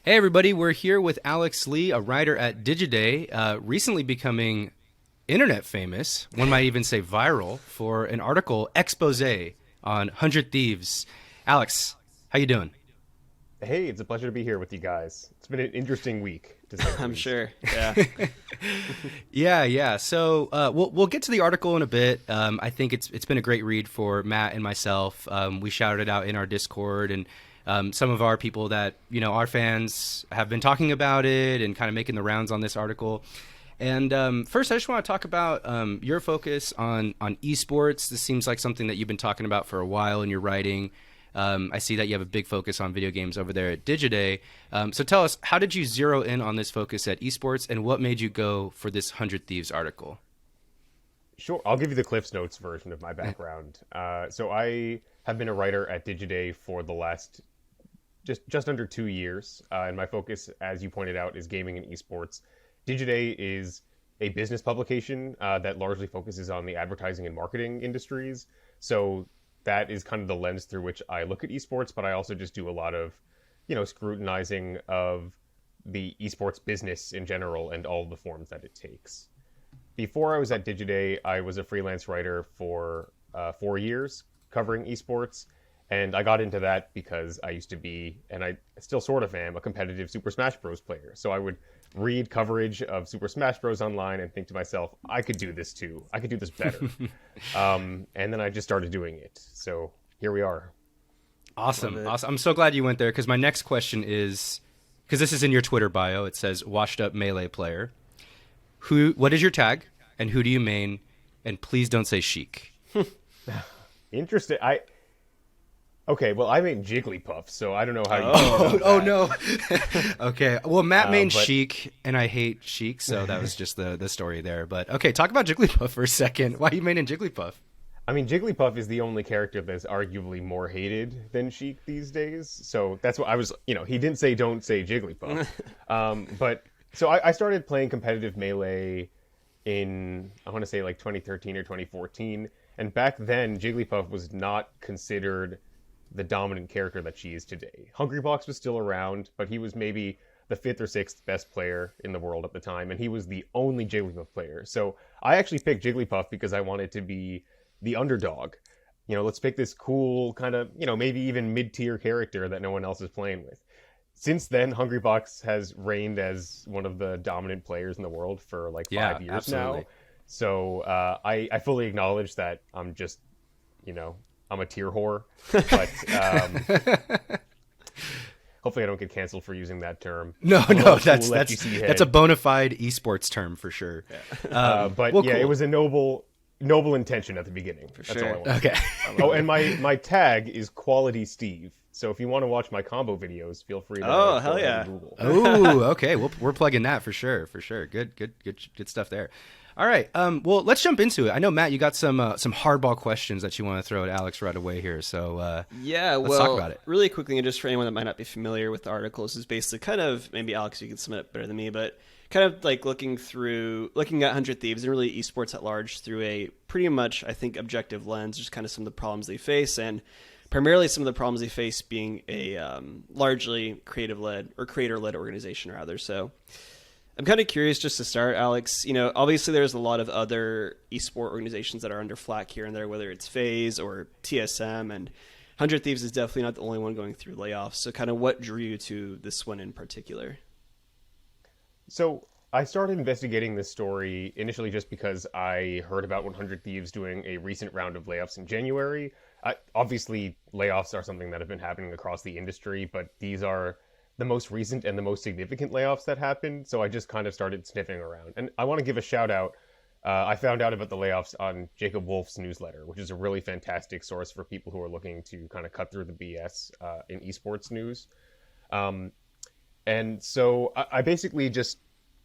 Hey, everybody, we're here with Alex Lee, a writer at Digiday, recently becoming internet famous, one might even say viral, for an article expose on 100 Thieves. Alex, how you doing? Hey, it's a pleasure to be here with you guys. It's been an interesting week, to say the I'm least. sure. Yeah. Yeah. So we'll get to the article in a bit. I think it's been a great read for Matt and myself. We shouted it out in our Discord, and some of our people that our fans have been talking about it and kind of making the rounds on this article. And first, I just want to talk about your focus on esports. This seems like something that you've been talking about for a while in your writing. I see that you have a big focus on video games over there at Digiday. So tell us, how did you zero in on this focus at esports, and what made you go for this 100 Thieves article? Sure, I'll give you the Cliff's Notes version of my background. So I have been a writer at Digiday for the last just under 2 years, and my focus, as you pointed out, is gaming and esports. Digiday is a business publication that largely focuses on the advertising and marketing industries. So that is kind of the lens through which I look at esports, but I also just do a lot of, scrutinizing of the esports business in general and all the forms that it takes. Before I was at Digiday, I was a freelance writer for 4 years covering esports, and I got into that because I used to be, and I still sort of am, a competitive Super Smash Bros. Player. So I would read coverage of Super Smash Bros. Online and think to myself, I could do this too. I could do this better. And then I just started doing it. So here we are. Awesome. I'm so glad you went there, because my next question is, because this is in your Twitter bio, it says washed up melee player. What is your tag, and who do you main? And please don't say Sheik. Interesting. Okay, well, I made Jigglypuff, so I don't know how you Oh no. Okay. Well, Matt main but Sheik, and I hate Sheik, so that was just the story there. But okay, talk about Jigglypuff for a second. Why are you maining Jigglypuff? I mean, Jigglypuff is the only character that's arguably more hated than Sheik these days. So that's what I was, he didn't say don't say Jigglypuff. But so I started playing competitive Melee in, I want to say like 2013 or 2014. And back then, Jigglypuff was not considered the dominant character that she is today. Hungrybox was still around, but he was maybe the fifth or sixth best player in the world at the time, and he was the only Jigglypuff player. So I actually picked Jigglypuff because I wanted to be the underdog. Let's pick this cool kind of, maybe even mid-tier character that no one else is playing with. Since then, Hungrybox has reigned as one of the dominant players in the world for like 5 years absolutely. now. So I fully acknowledge that I'm just, I'm a tier whore, but hopefully I don't get canceled for using that term. No, I'm an no, old school that's FGC that's a head. bona fide esports term for sure. But well, yeah, cool. it was a noble intention at the beginning. That's all I sure. want. Okay. Oh, and my tag is Quality Steve. So if you want to watch my combo videos, feel free to Oh, go hell ahead yeah. and Google. Oh, okay. We're plugging that for sure. For sure. Good stuff there. All right. Well, let's jump into it. I know, Matt, you got some hardball questions that you want to throw at Alex right away here. So Yeah, let's well, talk about it. really quickly, and just for anyone that might not be familiar with the articles, is basically kind of, maybe Alex, you can sum it up better than me, but kind of like looking at 100 Thieves and really esports at large through a pretty much, I think, objective lens, just kind of some of the problems they face, and primarily some of the problems they face being a largely creative-led or creator-led organization, rather. So I'm kind of curious, just to start, Alex, obviously there's a lot of other esport organizations that are under flack here and there, whether it's FaZe or TSM, and 100 Thieves is definitely not the only one going through layoffs. So kind of what drew you to this one in particular? So I started investigating this story initially just because I heard about 100 Thieves doing a recent round of layoffs in January. Obviously, layoffs are something that have been happening across the industry, but these are the most recent and the most significant layoffs that happened. So I just kind of started sniffing around. And I want to give a shout out. I found out about the layoffs on Jacob Wolf's newsletter, which is a really fantastic source for people who are looking to kind of cut through the BS in esports news. And so I basically just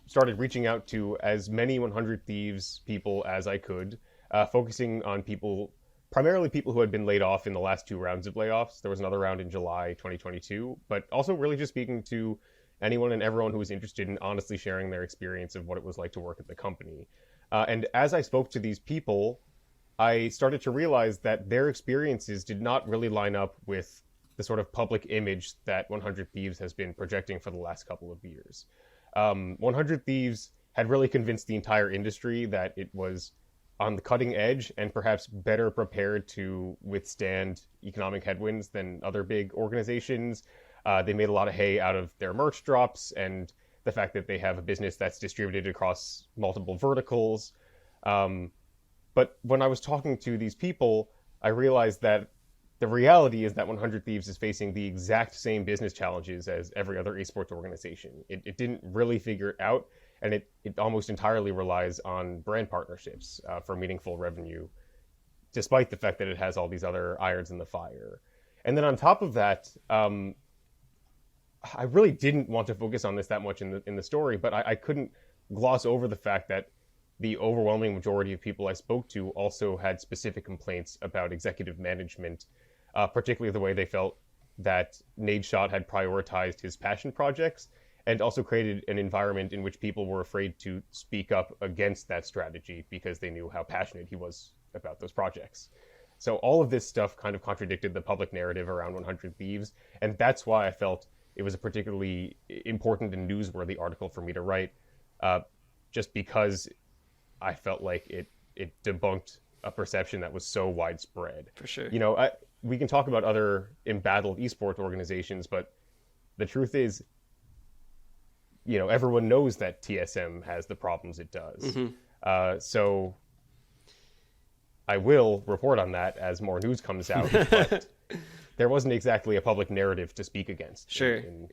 started reaching out to as many 100 Thieves people as I could, focusing on primarily people who had been laid off in the last two rounds of layoffs. There was another round in July 2022, but also really just speaking to anyone and everyone who was interested in honestly sharing their experience of what it was like to work at the company. And as I spoke to these people, I started to realize that their experiences did not really line up with the sort of public image that 100 Thieves has been projecting for the last couple of years. 100 Thieves had really convinced the entire industry that it was on the cutting edge and perhaps better prepared to withstand economic headwinds than other big organizations. They made a lot of hay out of their merch drops and the fact that they have a business that's distributed across multiple verticals. But when I was talking to these people, I realized that the reality is that 100 Thieves is facing the exact same business challenges as every other esports organization. It didn't really figure it out, and it almost entirely relies on brand partnerships for meaningful revenue, despite the fact that it has all these other irons in the fire. And then on top of that, I really didn't want to focus on this that much in the story, but I couldn't gloss over the fact that the overwhelming majority of people I spoke to also had specific complaints about executive management, particularly the way they felt that Nadeshot had prioritized his passion projects and also created an environment in which people were afraid to speak up against that strategy because they knew how passionate he was about those projects. So all of this stuff kind of contradicted the public narrative around 100 Thieves, and that's why I felt it was a particularly important and newsworthy article for me to write, just because I felt like it debunked a perception that was so widespread. For sure. You know, we can talk about other embattled esports organizations, but the truth is, you know, everyone knows that TSM has the problems it does. Mm-hmm. So I will report on that as more news comes out, but there wasn't exactly a public narrative to speak against. Sure. In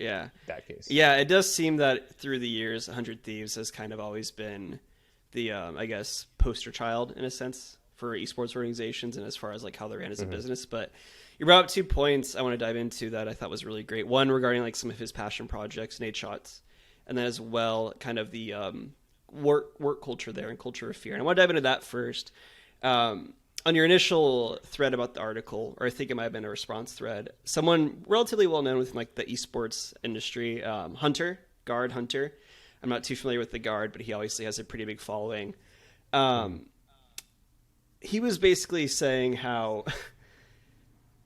that case. Yeah, it does seem that through the years, 100 Thieves has kind of always been the, I guess, poster child in a sense for esports organizations and as far as like how they're ran as a business. But you brought up 2 points I want to dive into that I thought was really great. One regarding like some of his passion projects, Nadeshot's, and then as well kind of the work culture there and culture of fear. And I want to dive into that first. On your initial thread about the article, or I think it might have been a response thread, someone relatively well known within like the esports industry, Guard Hunter. I'm not too familiar with the Guard, but he obviously has a pretty big following. He was basically saying how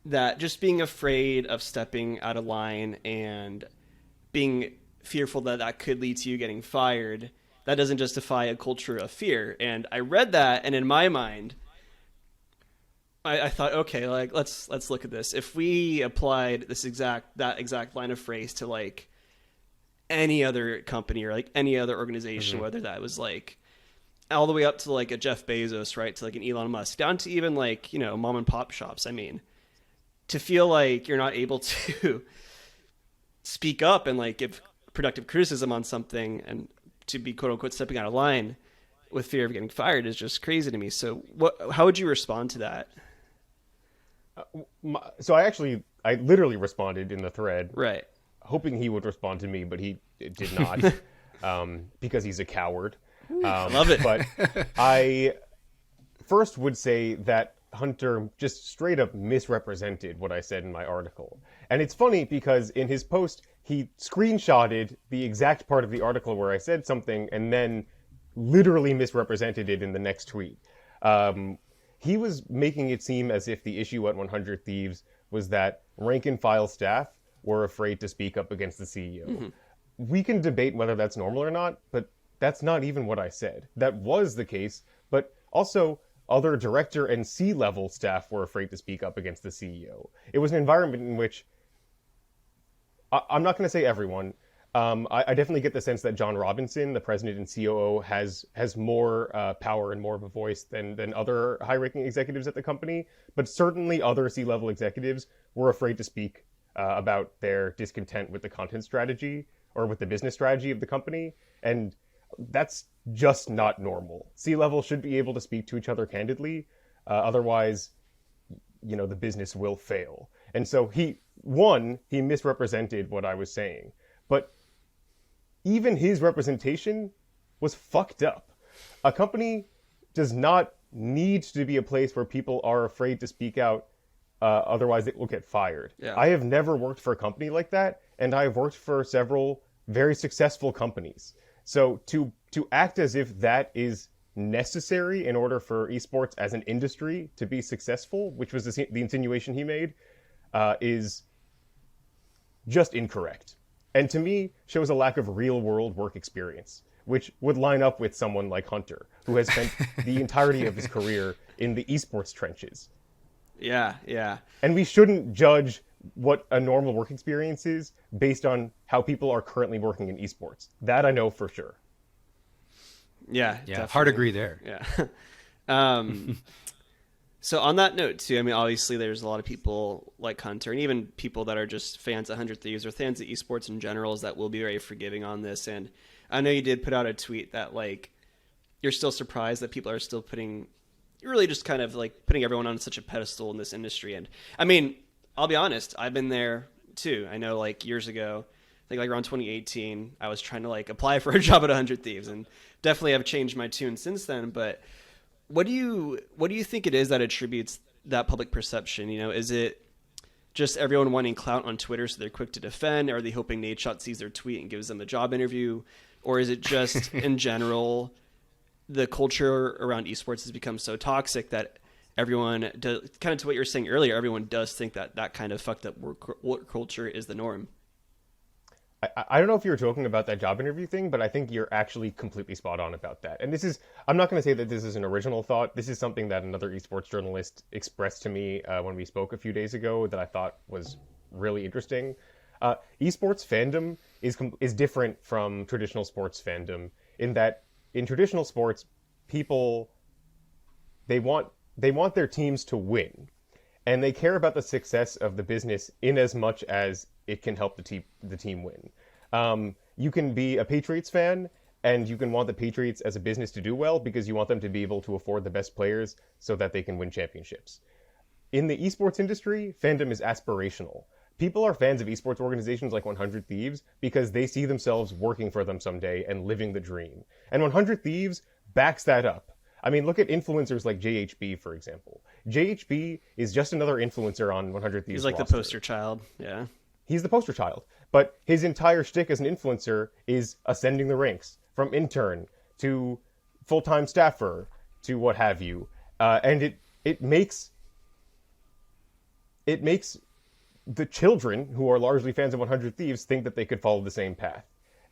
that just being afraid of stepping out of line and being fearful that that could lead to you getting fired, that doesn't justify a culture of fear. And I read that, and in my mind, I thought, okay, like let's look at this. If we applied that exact line of phrase to like any other company or like any other organization, whether that was like all the way up to like a Jeff Bezos, right, to like an Elon Musk, down to even like, you know, mom and pop shops. I mean, to feel like you're not able to speak up and like give productive criticism on something and to be quote unquote stepping out of line with fear of getting fired is just crazy to me. So how would you respond to that? So I literally responded in the thread, right, hoping he would respond to me, but he did not, because he's a coward. I love it. But I first would say that Hunter just straight up misrepresented what I said in my article. And it's funny because in his post, he screenshotted the exact part of the article where I said something and then literally misrepresented it in the next tweet. He was making it seem as if the issue at 100 Thieves was that rank and file staff were afraid to speak up against the CEO. Mm-hmm. We can debate whether that's normal or not, but that's not even what I said. That was the case, but also other director and C-level staff were afraid to speak up against the CEO. It was an environment in which, I'm not going to say everyone, I definitely get the sense that John Robinson, the president and COO, has more power and more of a voice than other high-ranking executives at the company. But certainly other C-level executives were afraid to speak about their discontent with the content strategy or with the business strategy of the company. And that's just not normal. C-level should be able to speak to each other candidly. Otherwise, you know, the business will fail. And so he misrepresented what I was saying. But even his representation was fucked up. A company does not need to be a place where people are afraid to speak out, otherwise it will get fired. Yeah. I have never worked for a company like that, and I have worked for several very successful companies. So to act as if that is necessary in order for esports as an industry to be successful, which was the insinuation he made, is just incorrect. And to me, shows a lack of real world work experience, which would line up with someone like Hunter, who has spent the entirety of his career in the esports trenches. Yeah, yeah. And we shouldn't judge what a normal work experience is based on how people are currently working in esports. That I know for sure. Yeah, Yeah, definitely. hard agree there. Yeah. So on that note too, I mean, obviously there's a lot of people like Hunter and even people that are just fans of 100 Thieves or fans of esports in general is that will be very forgiving on this. And I know you did put out a tweet that like, you're still surprised that people are still putting, really just kind of like putting everyone on such a pedestal in this industry. And I mean, I'll be honest, I've been there too. I know like years ago, I think like around 2018, I was trying to like apply for a job at 100 Thieves and definitely have changed my tune since then. But what do you think it is that attributes that public perception? You know, is it just everyone wanting clout on Twitter so they're quick to defend? Are they hoping Nadeshot sees their tweet and gives them a job interview? Or is it just in general, the culture around esports has become so toxic that everyone does, kind of to what you were saying earlier, everyone does think that that kind of fucked up work culture is the norm? I don't know if you were talking about that job interview thing, but I think you're actually completely spot on about that. And this is, I'm not going to say that this is an original thought. This is something that another esports journalist expressed to me when we spoke a few days ago that I thought was really interesting. Esports fandom is different from traditional sports fandom in that in traditional sports, people, they want their teams to win. And they care about the success of the business in as much as it can help the team win. You can be a Patriots fan, and you can want the Patriots as a business to do well because you want them to be able to afford the best players so that they can win championships. In the esports industry, fandom is aspirational. People are fans of esports organizations like 100 Thieves because they see themselves working for them someday and living the dream. And 100 Thieves backs that up. I mean, look at influencers like JHB, for example. JHB is just another influencer on 100 Thieves. He's like roster. the poster child, yeah. He's the poster child. But his entire shtick as an influencer is ascending the ranks, from intern to full-time staffer to what have you. And it makes the children, who are largely fans of 100 Thieves, think that they could follow the same path.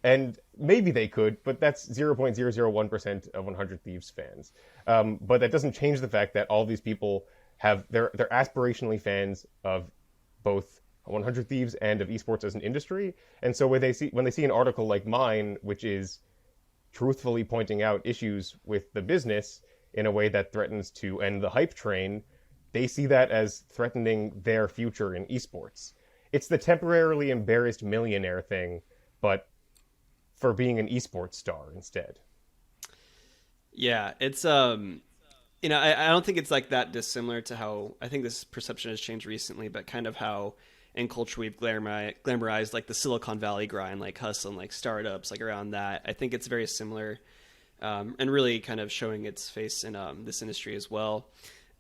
And maybe they could, but that's 0.001% of 100 Thieves fans. But that doesn't change the fact that all these people they're aspirationally fans of both 100 Thieves and of esports as an industry. And so when they see an article like mine, which is truthfully pointing out issues with the business in a way that threatens to end the hype train, they see that as threatening their future in esports. It's the temporarily embarrassed millionaire thing, but for being an esports star instead. Yeah, it's I don't think it's like that dissimilar to how I think this perception has changed recently, but kind of how in culture we've glamorized like the Silicon Valley grind, like hustle and like startups, like around that. I think it's very similar, and really kind of showing its face in this industry as well.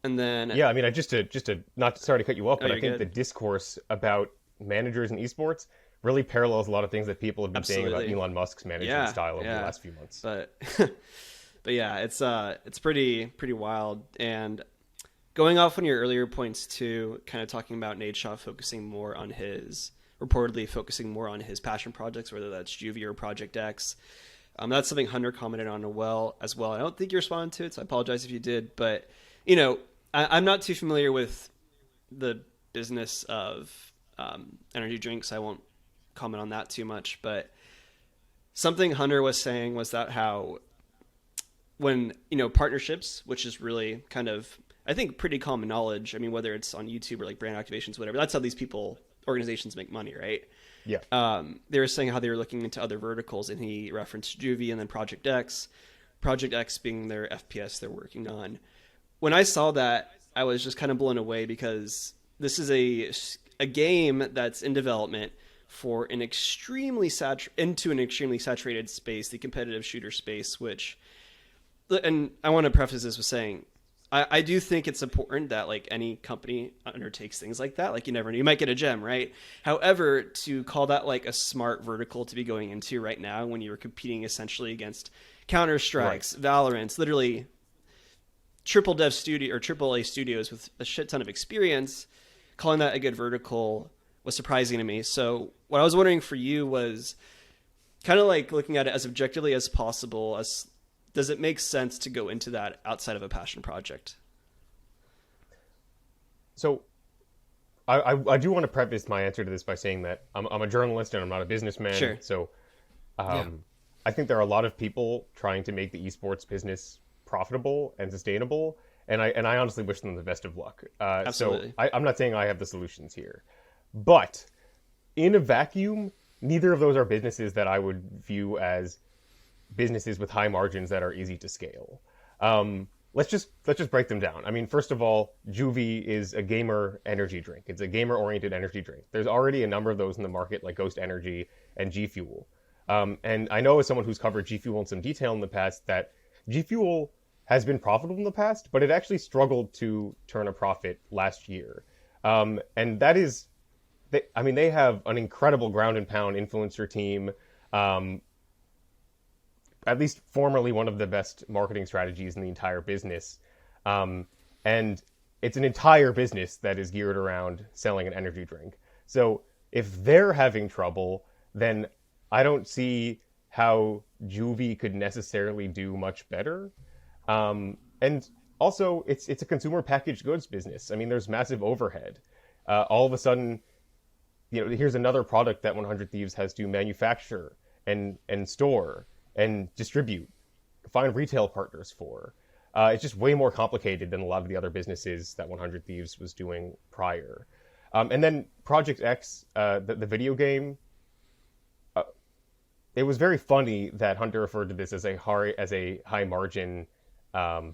And then yeah, I mean, just to not sorry to cut you off, but I think good. the discourse about managers in esports really parallels a lot of things that people have been saying about Elon Musk's management style over the last few months. But but yeah, it's pretty wild. And going off on your earlier points too, kind of talking about Nadeshot reportedly focusing more on his passion projects, whether that's Juvie or Project X. That's something Hunter commented on as well. I don't think you responded to it, so I apologize if you did. But you know, I'm not too familiar with the business of energy drinks. I won't comment on that too much, but something Hunter was saying was that how when, partnerships, which is really kind of, I think, pretty common knowledge. I mean, whether it's on YouTube or like brand activations, whatever, that's how these organizations make money, right? Yeah. They were saying how they were looking into other verticals, and he referenced Juvie and then Project X being their FPS they're working on. When I saw that, I was just kind of blown away because this is a game that's in development for an extremely saturated space, the competitive shooter space, which, and I want to preface this with saying, I do think it's important that like any company undertakes things like that. Like you never know, you might get a gem, right? However, to call that like a smart vertical to be going into right now when you're competing essentially against Counter-Strikes, right, Valorants, literally triple A studios with a shit ton of experience, calling that a good vertical was surprising to me. So what I was wondering for you was kind of like looking at it as objectively as possible. As does it make sense to go into that outside of a passion project? So I do want to preface my answer to this by saying that I'm a journalist and I'm not a businessman. Sure. So I think there are a lot of people trying to make the esports business profitable and sustainable, and I honestly wish them the best of luck. Absolutely. So I'm not saying I have the solutions here, but in a vacuum, neither of those are businesses that I would view as businesses with high margins that are easy to scale. Let's just break them down. I mean, first of all, Juvie is a gamer energy drink. It's a gamer-oriented energy drink. There's already a number of those in the market, like Ghost Energy and G Fuel. And I know as someone who's covered G Fuel in some detail in the past that G Fuel has been profitable in the past, but it actually struggled to turn a profit last year. And that is, they have an incredible ground and pound influencer team. At least formerly one of the best marketing strategies in the entire business. And it's an entire business that is geared around selling an energy drink. So if they're having trouble, then I don't see how Juvie could necessarily do much better. And also, it's a consumer packaged goods business. I mean, there's massive overhead. All of a sudden, here's another product that 100 Thieves has to manufacture and store and distribute, find retail partners for. It's just way more complicated than a lot of the other businesses that 100 Thieves was doing prior. And then Project X, the video game, it was very funny that Hunter referred to this as a high margin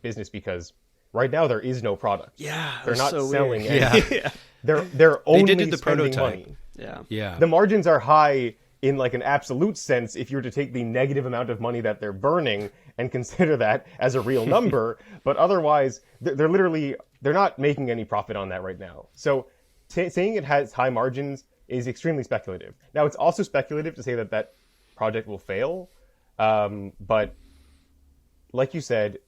business, because right now there is no product. Yeah, they're not so selling weird. anything. Yeah. They're only did the spending prototype. money. Yeah. The margins are high in like an absolute sense if you were to take the negative amount of money that they're burning and consider that as a real number. But otherwise, they're not making any profit on that right now. So saying it has high margins is extremely speculative. Now, it's also speculative to say that project will fail. But like you said,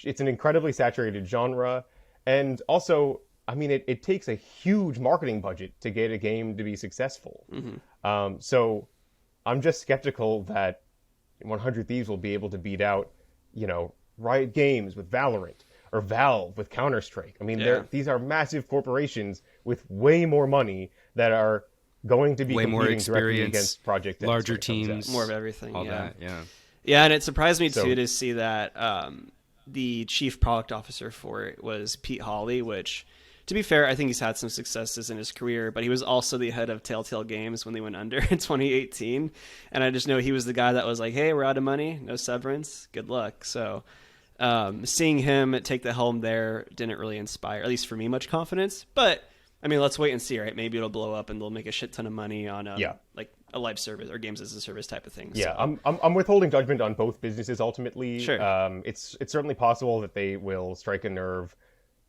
it's an incredibly saturated genre. And also, I mean, it takes a huge marketing budget to get a game to be successful. Mm-hmm. So I'm just skeptical that 100 Thieves will be able to beat out, Riot Games with Valorant or Valve with Counter-Strike. I mean, these are massive corporations with way more money that are going to be way more competing directly experience, against Project X, larger teams, more of everything. all that. Yeah, and it surprised me too to see that the chief product officer for it was Pete Hawley, which, to be fair, I think he's had some successes in his career, but he was also the head of Telltale Games when they went under in 2018. And I just know he was the guy that was like, hey, we're out of money, no severance, good luck. So seeing him take the helm there didn't really inspire, at least for me, much confidence. But, I mean, let's wait and see, right? Maybe it'll blow up and they'll make a shit ton of money on like a live service or games as a service type of thing. Yeah, so. I'm withholding judgment on both businesses ultimately. Sure. It's certainly possible that they will strike a nerve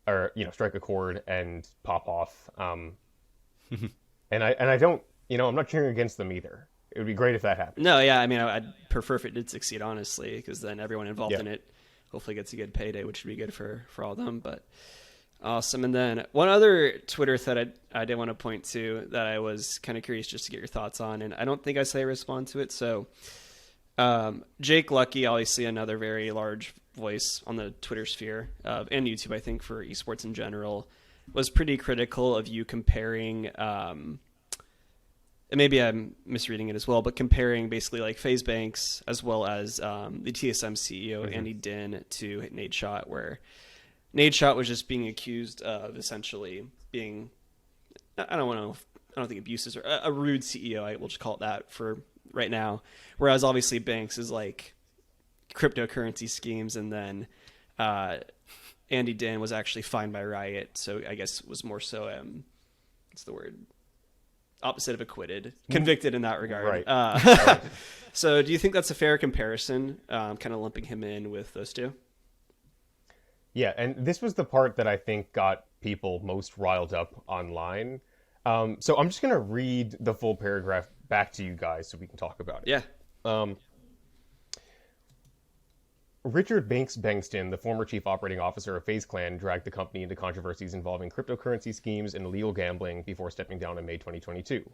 or strike a chord and pop off. And I don't, I'm not cheering against them either. It would be great if that happened. No, yeah, I mean, I'd prefer if it did succeed, honestly, because then everyone involved in it hopefully gets a good payday, which would be good for all of them. But awesome. And then one other Twitter thread I did want to point to that I was kind of curious just to get your thoughts on, and I don't think I say respond to it. So Jake Lucky, obviously another very large voice on the Twitter sphere and YouTube, I think, for esports in general, was pretty critical of you comparing, and maybe I'm misreading it as well, but comparing basically like FaZe Banks as well as the TSM CEO, Andy Din, to Nadeshot, where Nadeshot was just being accused of essentially being, I don't think abuses, or a rude CEO, I will just call it that for right now. Whereas obviously Banks is like cryptocurrency schemes, and then Andy Din was actually fined by Riot, so I guess was more so what's the word, opposite of acquitted, convicted in that regard. Right. So do you think that's a fair comparison, kind of lumping him in with those two? Yeah, and this was the part that I think got people most riled up online. So I'm just going to read the full paragraph back to you guys so we can talk about it. Yeah. Richard Banks Bengston, the former chief operating officer of FaZe Clan, dragged the company into controversies involving cryptocurrency schemes and illegal gambling before stepping down in May 2022.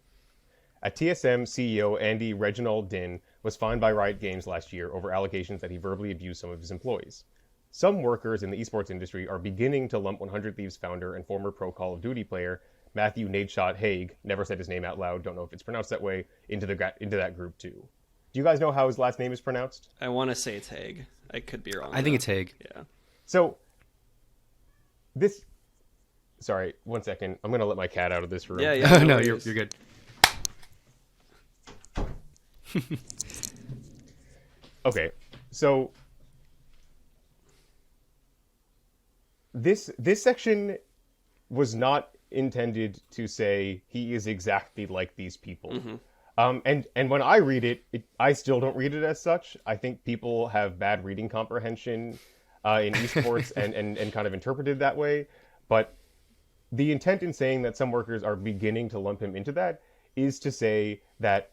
At TSM, CEO Andy Reginald Din was fined by Riot Games last year over allegations that he verbally abused some of his employees. Some workers in the esports industry are beginning to lump 100 Thieves founder and former pro Call of Duty player Matthew Nadeshot Haig, never said his name out loud, don't know if it's pronounced that way, into that group too. Do you guys know how his last name is pronounced? I want to say it's Haig. I could be wrong. I think it's Haig. Yeah. So, sorry, 1 second. I'm going to let my cat out of this room. Yeah. No, worries. you're good. Okay, so this section was not intended to say he is exactly like these people. And when I read it, I still don't read it as such. I think people have bad reading comprehension in esports and kind of interpreted that way. But the intent in saying that some workers are beginning to lump him into that is to say that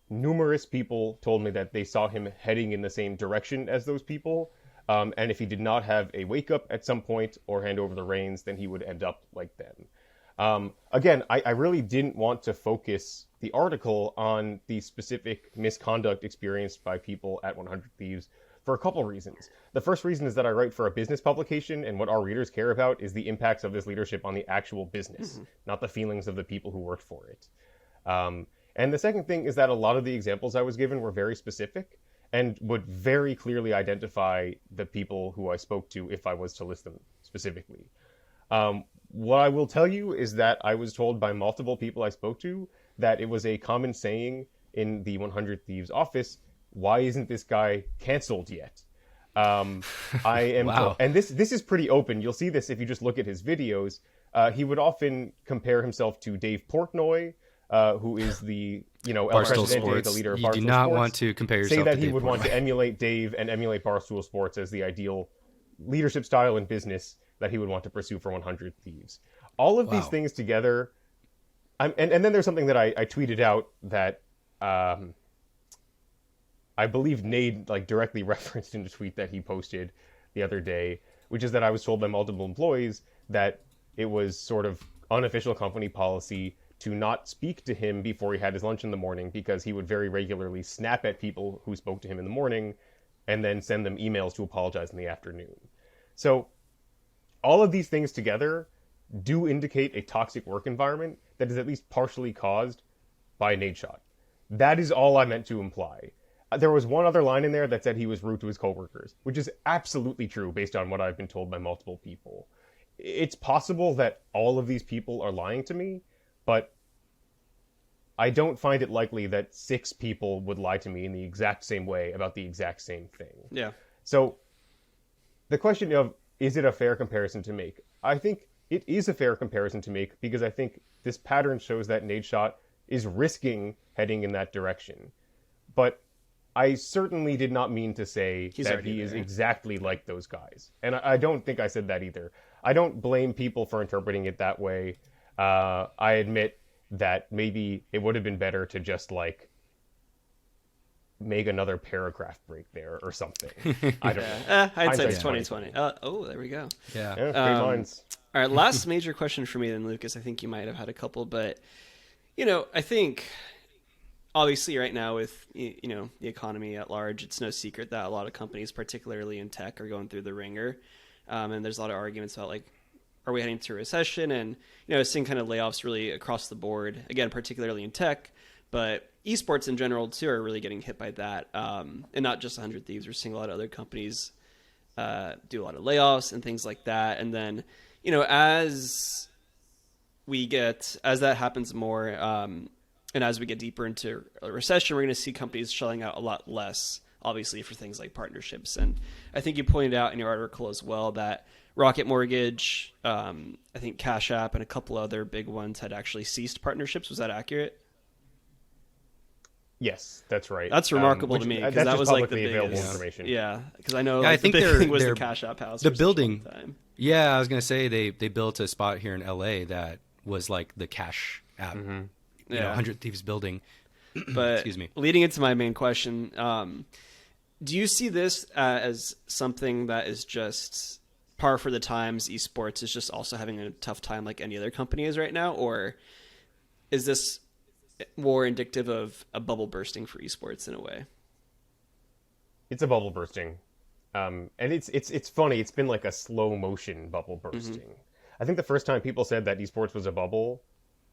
numerous people told me that they saw him heading in the same direction as those people. And if he did not have a wake up at some point or hand over the reins, then he would end up like them. Again, I really didn't want to focus the article on the specific misconduct experienced by people at 100 Thieves for a couple reasons. The first reason is that I write for a business publication, and what our readers care about is the impacts of this leadership on the actual business, not the feelings of the people who worked for it. And the second thing is that a lot of the examples I was given were very specific and would very clearly identify the people who I spoke to if I was to list them specifically. What I will tell you is that I was told by multiple people I spoke to that it was a common saying in the 100 Thieves office, why isn't this guy canceled yet? I am, Wow. and this is pretty open. You'll see this if you just look at his videos. He would often compare himself to Dave Portnoy, who is the El Barstool Presidente, Sports. the leader of You Barstool do not Sports. want to compare yourself Say that to he Dave would want Portnoy. to emulate Dave and emulate Barstool Sports as the ideal leadership style in business that he would want to pursue for 100 Thieves. All of these Wow. things together, and then there's something that I tweeted out that I believe Nade directly referenced in a tweet that he posted the other day, which is that I was told by multiple employees that it was sort of unofficial company policy to not speak to him before he had his lunch in the morning because he would very regularly snap at people who spoke to him in the morning and then send them emails to apologize in the afternoon. So all of these things together do indicate a toxic work environment that is at least partially caused by Nadeshot. That is all I meant to imply. There was one other line in there that said he was rude to his coworkers, which is absolutely true based on what I've been told by multiple people. It's possible that all of these people are lying to me, but I don't find it likely that 6 people would lie to me in the exact same way about the exact same thing. Yeah. So the question of, is it a fair comparison to make? I think it is a fair comparison to make because I think this pattern shows that Nadeshot is risking heading in that direction. But I certainly did not mean to say He's that already he is there. exactly like those guys. And I don't think I said that either. I don't blame people for interpreting it that way. I admit that maybe it would have been better to just make another paragraph break there or something. I don't know. Hindsight's Hindsight's 2020. There we go. Yeah. Yeah, great minds. All right, last major question for me then, Lucas. I think you might have had a couple, but I think obviously right now with the economy at large, it's no secret that a lot of companies, particularly in tech, are going through the ringer, and there's a lot of arguments about are we heading to a recession? And seeing kind of layoffs really across the board, again, particularly in tech, but esports in general too are really getting hit by that, and not just 100 Thieves. We're seeing a lot of other companies do a lot of layoffs and things like that, and then as that happens more, and as we get deeper into a recession, we're going to see companies shelling out a lot less, obviously, for things like partnerships. And I think you pointed out in your article as well that Rocket Mortgage, I think Cash App, and a couple other big ones had actually ceased partnerships. Was that accurate? Yes, that's right. That's remarkable to me because that's that just was the publicly available biggest information. Yeah, because I know I the think big they're- thing was the they're- Cash App house. the for such a long building. time. Yeah, I was gonna say they built a spot here in LA that was like the Cash App, Yeah. 100 Thieves building. But Excuse me. leading into my main question, do you see this as something that is just par for the times? Esports is just also having a tough time like any other company is right now, or is this more indicative of a bubble bursting for esports in a way. It's a bubble bursting. And it's funny. It's been like a slow motion bubble bursting. I think the first time people said that esports was a bubble,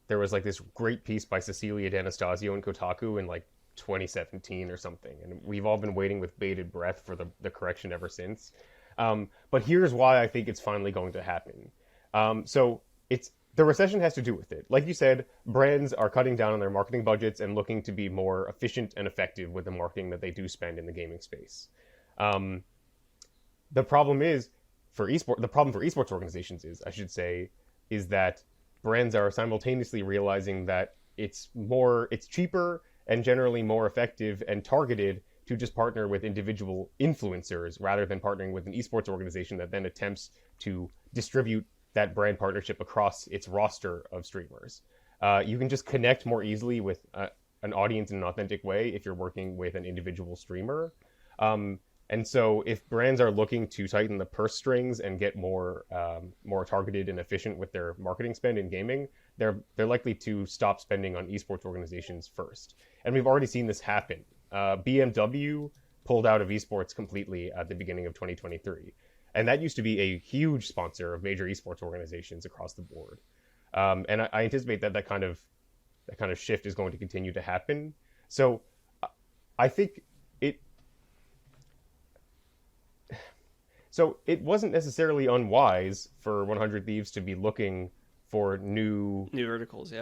there was like this great piece by Cecilia D'Anastasio in Kotaku in like 2017 or something, and we've all been waiting with bated breath for the correction ever since. But here's why I think it's finally going to happen. So the recession has to do with it. Like you said, brands are cutting down on their marketing budgets and looking to be more efficient and effective with the marketing that they do spend in the gaming space. The problem for esports organizations is that brands are simultaneously realizing that it's cheaper and generally more effective and targeted to just partner with individual influencers rather than partnering with an esports organization that then attempts to distribute that brand partnership across its roster of streamers. You can just connect more easily with an audience in an authentic way if you're working with an individual streamer. And so if brands are looking to tighten the purse strings and get more targeted and efficient with their marketing spend in gaming, they're likely to stop spending on esports organizations first. And we've already seen this happen. BMW pulled out of esports completely at the beginning of 2023. And that used to be a huge sponsor of major esports organizations across the board. And I anticipate that kind of shift is going to continue to happen. So I think it wasn't necessarily unwise for 100 Thieves to be looking for new verticals,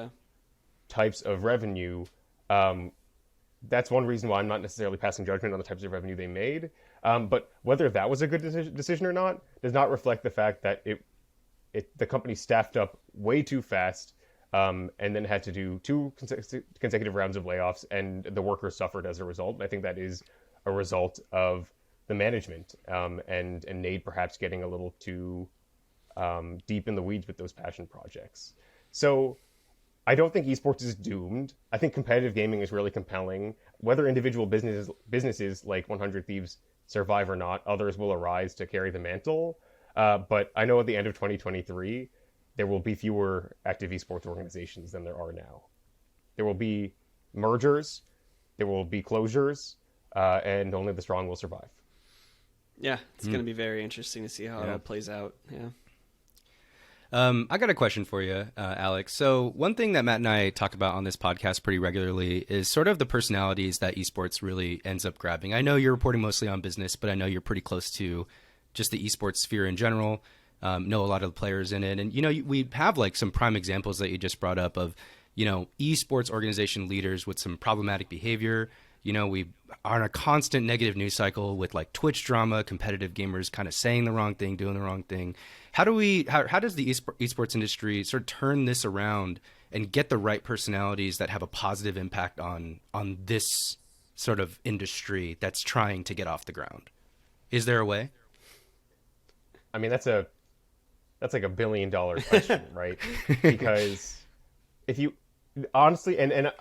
types of revenue. That's one reason why I'm not necessarily passing judgment on the types of revenue they made. But whether that was a good decision or not does not reflect the fact that the company staffed up way too fast, and then had to do two consecutive rounds of layoffs, and the workers suffered as a result. And I think that is a result of the management, and Nate perhaps getting a little too deep in the weeds with those passion projects. So I don't think esports is doomed. I think competitive gaming is really compelling. Whether individual businesses like 100 Thieves survive or not, others will arise to carry the mantle. But I know at the end of 2023, there will be fewer active esports organizations than there are now. There will be mergers, there will be closures, and only the strong will survive. Yeah, it's going to be very interesting to see how it all plays out. Yeah. I got a question for you, Alex. So one thing that Matt and I talk about on this podcast pretty regularly is sort of the personalities that esports really ends up grabbing. I know you're reporting mostly on business, but I know you're pretty close to just the esports sphere in general, know a lot of the players in it. And, we have like some prime examples that you just brought up of, esports organization leaders with some problematic behavior. We are on a constant negative news cycle with like Twitch drama, competitive gamers kind of saying the wrong thing, doing the wrong thing. How does the esports industry sort of turn this around and get the right personalities that have a positive impact on this sort of industry that's trying to get off the ground? Is there a way? I mean, that's like $1 billion question, right? Because if you honestly, and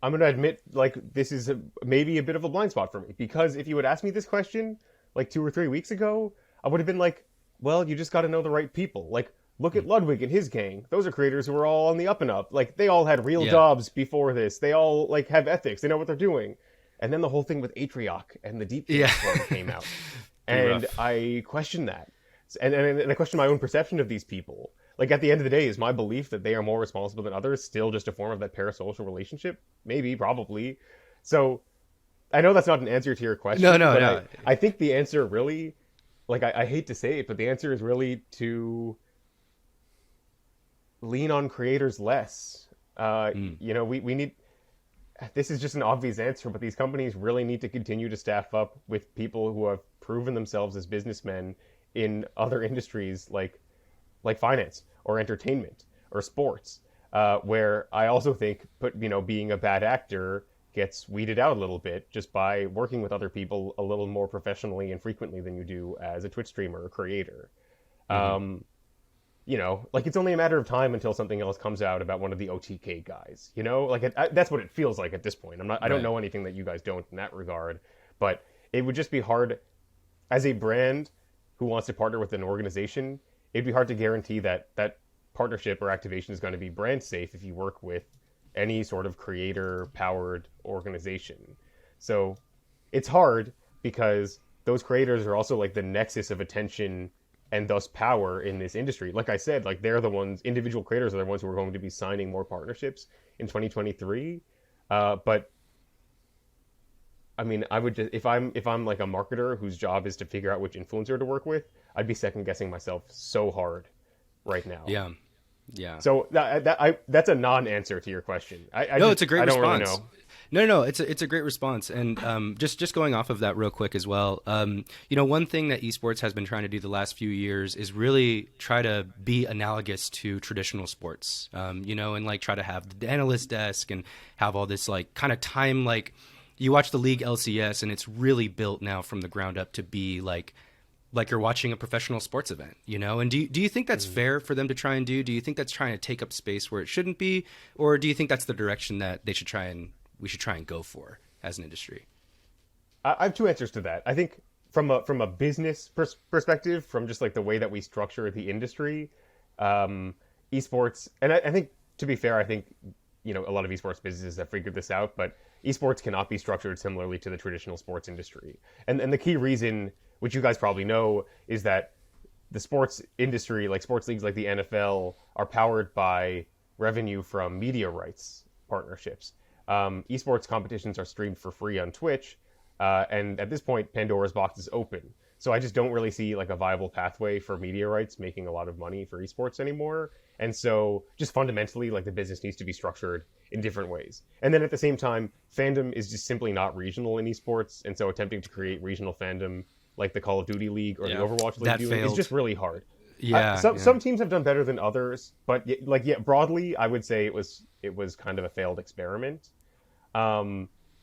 I'm going to admit, like, this is maybe a bit of a blind spot for me, because if you had asked me this question like 2 or 3 weeks ago, I would have been like, well, you just got to know the right people. Like, look at Ludwig and his gang. Those are creators who are all on the up and up. Like, they all had real jobs before this. They all, like, have ethics. They know what they're doing. And then the whole thing with Atrioc and the deep one came out. And I questioned that. And I question my own perception of these people. Like, at the end of the day, is my belief that they are more responsible than others still just a form of that parasocial relationship? Maybe, probably. So, I know that's not an answer to your question. No. I think the answer really, like, I hate to say it, but the answer is really to lean on creators less. We need... This is just an obvious answer, but these companies really need to continue to staff up with people who have proven themselves as businessmen in other industries like finance or entertainment or sports, where I also think being a bad actor gets weeded out a little bit just by working with other people a little more professionally and frequently than you do as a Twitch streamer or creator. Like, it's only a matter of time until something else comes out about one of the OTK guys, that's what it feels like at this point. I don't know anything that you guys don't in that regard, but it would just be hard as a brand who wants to partner with an organization. It'd be hard to guarantee that partnership or activation is going to be brand safe if you work with any sort of creator-powered organization. So it's hard because those creators are also like the nexus of attention and thus power in this industry. Like I said, like they're the ones, individual creators are the ones who are going to be signing more partnerships in 2023. But I mean, I would just if I'm like a marketer whose job is to figure out which influencer to work with, I'd be second guessing myself so hard right now. Yeah. Yeah. So that's a non-answer to your question. It's a great I don't response. really know. No, it's a great response. And just going off of that real quick as well, one thing that esports has been trying to do the last few years is really try to be analogous to traditional sports, and like try to have the analyst desk and have all this like kind of time, like you watch the league LCS and it's really built now from the ground up to be like you're watching a professional sports event, And do you think that's fair for them to try and do? Do you think that's trying to take up space where it shouldn't be? Or do you think that's the direction that we should try and go for as an industry? I have two answers to that. I think from a business perspective, from just like the way that we structure the industry, esports, and I think, to be fair, I think, a lot of esports businesses have figured this out, but esports cannot be structured similarly to the traditional sports industry. And the key reason, which you guys probably know, is that the sports industry, like sports leagues like the NFL, are powered by revenue from media rights partnerships. Esports competitions are streamed for free on Twitch, and at this point, Pandora's box is open. So I just don't really see like a viable pathway for media rights making a lot of money for esports anymore. And so just fundamentally, like the business needs to be structured in different ways. And then at the same time, fandom is just simply not regional in esports. And so attempting to create regional fandom like the Call of Duty League or the Overwatch League doing is just really hard. Yeah, some teams have done better than others, but broadly, I would say it was kind of a failed experiment.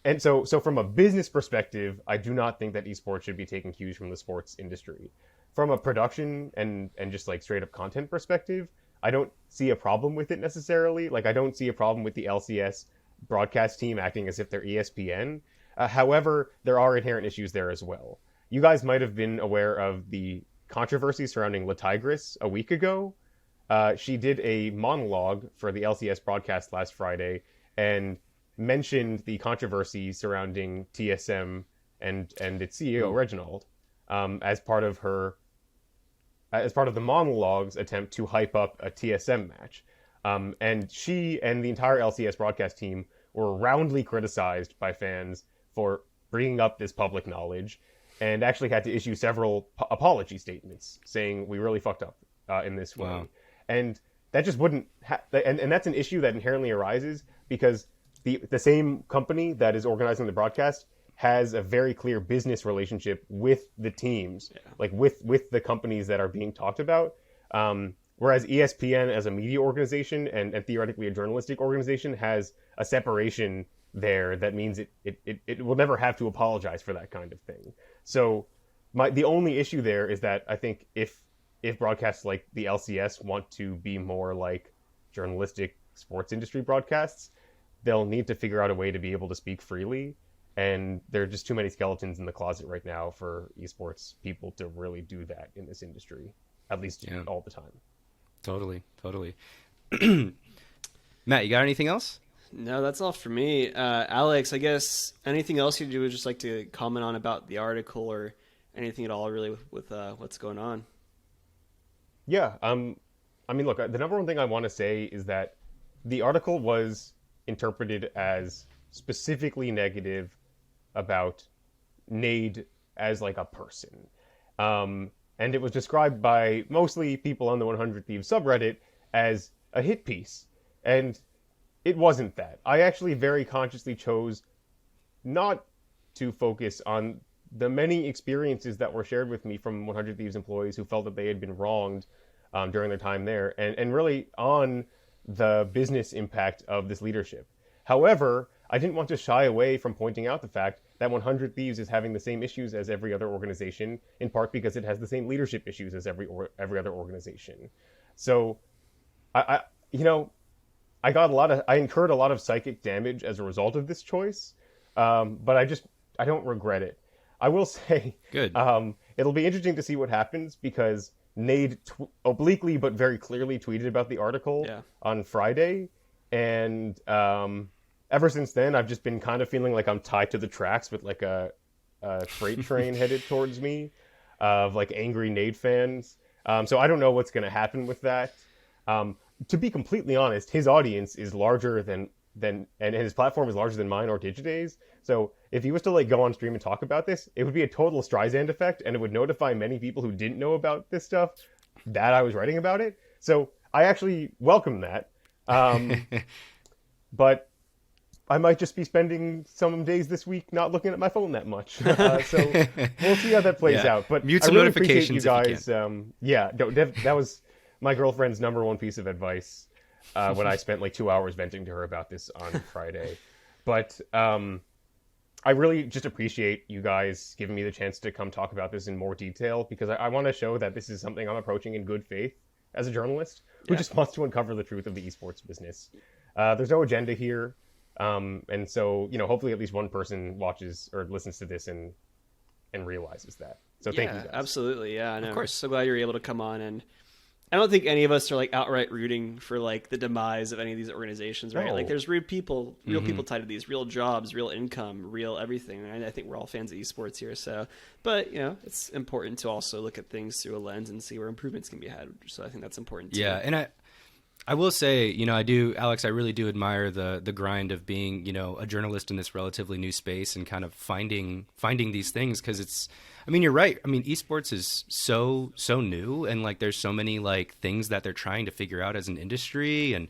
And so from a business perspective, I do not think that esports should be taking cues from the sports industry. From a production and just like straight up content perspective, I don't see a problem with it necessarily. Like I don't see a problem with the LCS broadcast team acting as if they're ESPN. However, there are inherent issues there as well. You guys might have been aware of the controversy surrounding La Tigris a week ago. She did a monologue for the LCS broadcast last Friday and mentioned the controversy surrounding TSM and its CEO Reginald as part of the monologue's attempt to hype up a TSM match. And she and the entire LCS broadcast team were roundly criticized by fans for bringing up this public knowledge, and actually had to issue several apology statements saying we really fucked up in this way. Wow. And that just wouldn't and that's an issue that inherently arises because the same company that is organizing the broadcast has a very clear business relationship with the teams, like with the companies that are being talked about. Whereas ESPN as a media organization and theoretically a journalistic organization has a separation there that means it will never have to apologize for that kind of thing. So the only issue there is that I think if broadcasts like the LCS want to be more like journalistic sports industry broadcasts, they'll need to figure out a way to be able to speak freely. And there are just too many skeletons in the closet right now for esports people to really do that in this industry, at least all the time. Totally. Matt, you got anything else? No, that's all for me. Alex, I guess anything else you would just like to comment on about the article or anything at all really with what's going on? Yeah. I mean, look, the number one thing I want to say is that the article was interpreted as specifically negative about Nade as like a person. And it was described by mostly people on the 100 Thieves subreddit as a hit piece. And it wasn't that. I actually very consciously chose not to focus on the many experiences that were shared with me from 100 Thieves employees who felt that they had been wronged during their time there, and really on the business impact of this leadership. However, I didn't want to shy away from pointing out the fact that 100 Thieves is having the same issues as every other organization, in part because it has the same leadership issues as every other organization. So, I incurred a lot of psychic damage as a result of this choice, but I don't regret it. I will say, good. It'll be interesting to see what happens because Nade obliquely but very clearly tweeted about the article on Friday, And ever since then, I've just been kind of feeling like I'm tied to the tracks with like a freight train headed towards me of like angry Nate fans. So I don't know what's going to happen with that. To be completely honest, his audience is larger than and his platform is larger than mine or Digiday's. So if he was to like go on stream and talk about this, it would be a total Streisand effect, and it would notify many people who didn't know about this stuff that I was writing about it. So I actually welcome that. But I might just be spending some days this week not looking at my phone that much. So we'll see how that plays out. But mute I some really appreciate notifications you if you guys. Yeah, that was my girlfriend's number one piece of advice when I spent like 2 hours venting to her about this on Friday. But I really just appreciate you guys giving me the chance to come talk about this in more detail, because I want to show that this is something I'm approaching in good faith as a journalist who just wants to uncover the truth of the esports business. There's no agenda here. And so, hopefully at least one person watches or listens to this and realizes that. So thank you guys. Absolutely. Yeah, I know. Of course. So glad you were able to come on. And I don't think any of us are like outright rooting for like the demise of any of these organizations, right? No. Like there's real people tied to these, real jobs, real income, real everything. And I think we're all fans of esports here. So, but it's important to also look at things through a lens and see where improvements can be had. So I think that's important too. Yeah. And I will say, I do, Alex, I really do admire the grind of being, a journalist in this relatively new space and kind of finding these things, because you're right. Esports is so new, and like there's so many like things that they're trying to figure out as an industry. And,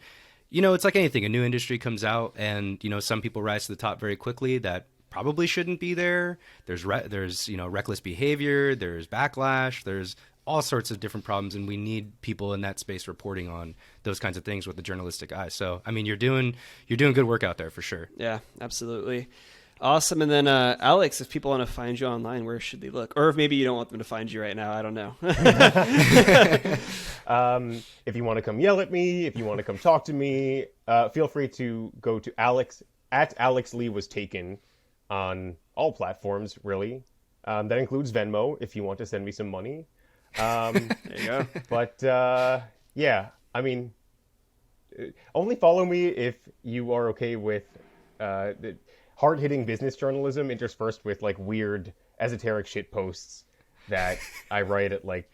it's like anything, a new industry comes out and, some people rise to the top very quickly that probably shouldn't be there. There's reckless behavior, there's backlash, there's all sorts of different problems, and we need people in that space reporting on those kinds of things with the journalistic eye. So, you're doing good work out there for sure. Yeah, absolutely. Awesome. And then, Alex, if people want to find you online, where should they look? Or if maybe you don't want them to find you right now, I don't know. If you want to come yell at me, if you want to come talk to me, feel free to go to Alex Lee was taken on all platforms, really. That includes Venmo if you want to send me some money. There you go. But only follow me if you are okay with the hard-hitting business journalism interspersed with like weird esoteric shit posts that I write at 1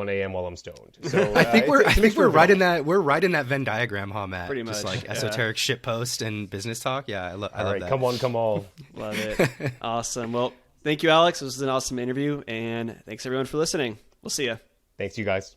a.m. while I'm stoned. So I think we're right in that Venn diagram, huh, Matt? Pretty much, just like esoteric shit post and business talk. Yeah, I love that. Come on, come all. Love it. Awesome. Well, thank you, Alex. This was an awesome interview, and thanks everyone for listening. We'll see you. Thanks, you guys.